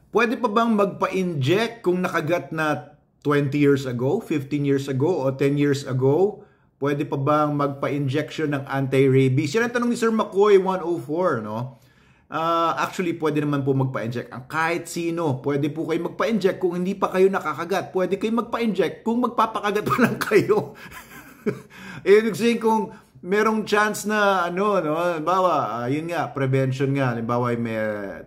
Pwede pa bang magpa-inject kung nakagat na 20 years ago, 15 years ago, o 10 years ago? Pwede pa bang magpa-injection ng anti-rabies? Yan ang tanong ni Sir McCoy 104, no? Actually, pwede naman po magpa-inject. Ang kahit sino, pwede po kayo magpa-inject kung hindi pa kayo nakakagat. Pwede kayo magpa-inject kung magpapakagat pa lang kayo. Ibig sabihin kung merong chance na ano, no, halimbawa, yun nga, prevention nga, halimbawa may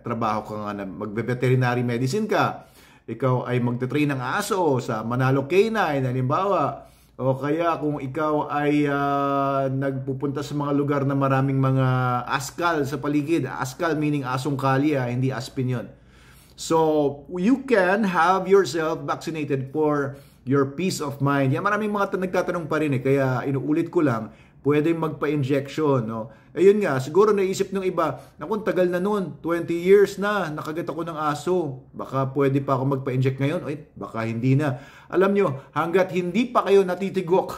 trabaho ka nga na magbe-veterinary medicine ka, ikaw ay magte-train ng aso sa Manalo Canine, halimbawa, o kaya kung ikaw ay nagpupunta sa mga lugar na maraming mga askal sa paligid, askal meaning asong kalye, hindi aspin yun. So, you can have yourself vaccinated for your peace of mind. Yan, maraming mga nagtatanong pa rin kaya inuulit ko lang, pwedeng magpa-injection, no? Ayun nga, siguro naisip ng iba, naku, tagal na nun, 20 years na, nakagat ako ng aso, baka pwede pa ako magpa-inject ngayon, ay, baka hindi na. Alam nyo, hanggat hindi pa kayo natitigok,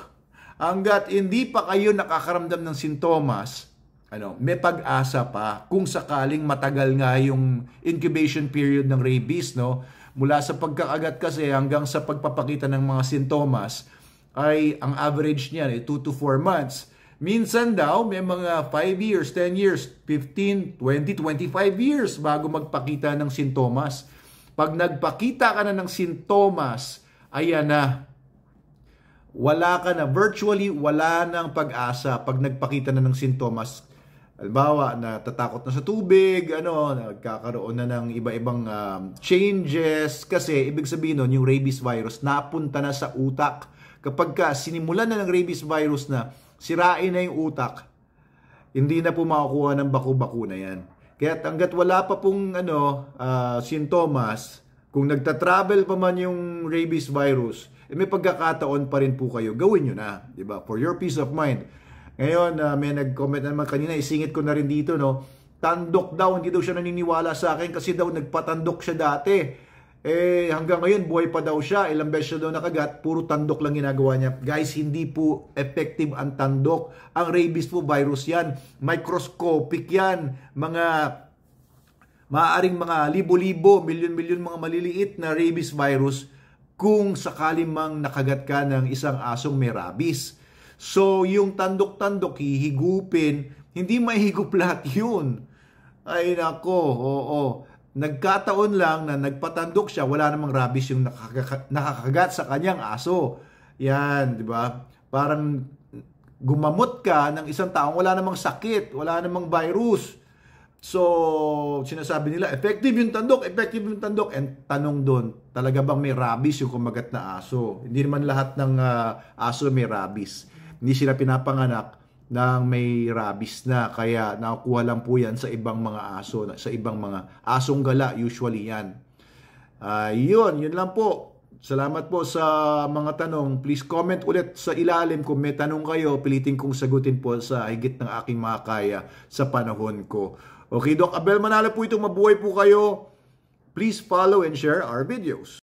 hanggat hindi pa kayo nakakaramdam ng sintomas, may pag-asa pa kung sakaling matagal nga yung incubation period ng rabies, no? Mula sa pagkakagat kasi hanggang sa pagpapakita ng mga sintomas ay ang average niyan ay 2 to 4 months. Minsan daw may mga 5 years, 10 years, 15, 20, 25 years bago magpakita ng sintomas. Pag nagpakita ka na ng sintomas, ayan na. Wala ka na, virtually wala nang pag-asa pag nagpakita na ng sintomas. Halimbawa, natatakot na sa tubig, nagkakaroon na ng iba-ibang changes. Kasi, ibig sabihin nun, yung rabies virus napunta na sa utak. Kapag sinimulan na ng rabies virus na, sirain na yung utak, hindi na po makukuha ng bakuna yan. Kaya hanggat wala pa pong sintomas, kung nagta-travel pa man yung rabies virus, may pagkakataon pa rin po kayo, gawin nyo na, di ba? For your peace of mind. Ngayon, may nag-comment naman kanina, isingit ko na rin dito, no? Tandok daw, hindi daw siya naniniwala sa akin kasi daw nagpatandok siya dati. Hanggang ngayon, buhay pa daw siya, ilang beses siya daw nakagat, puro tandok lang ginagawa niya. Guys, hindi po effective ang tandok. Ang rabies po, virus yan. Microscopic yan. Maaaring mga libo-libo, milyon-milyon mga maliliit na rabies virus kung sakali mang nakagat ka ng isang asong may rabies. So, yung tandok-tandok, hihigupin, hindi mahigop lahat yun. Ay nako, oo. Nagkataon lang na nagpatandok siya, wala namang rabies yung nakakagat sa kanyang aso. Yan, di ba? Parang gumamot ka ng isang taong wala namang sakit, wala namang virus. So, sinasabi nila, effective yung tandok. And tanong doon, talaga bang may rabies yung kumagat na aso? Hindi naman lahat ng aso may rabies. Hindi sila pinapanganak ng may rabies na. Kaya nakukuha lang po yan sa ibang mga aso, sa ibang mga asong gala, usually yan. Yun lang po. Salamat po sa mga tanong. Please comment ulit sa ilalim kung may tanong kayo. Pilitin kong sagutin po sa higit ng aking makakaya sa panahon ko. Okay, Doc Abel Manalo po ito. Mabuhay po kayo. Please follow and share our videos.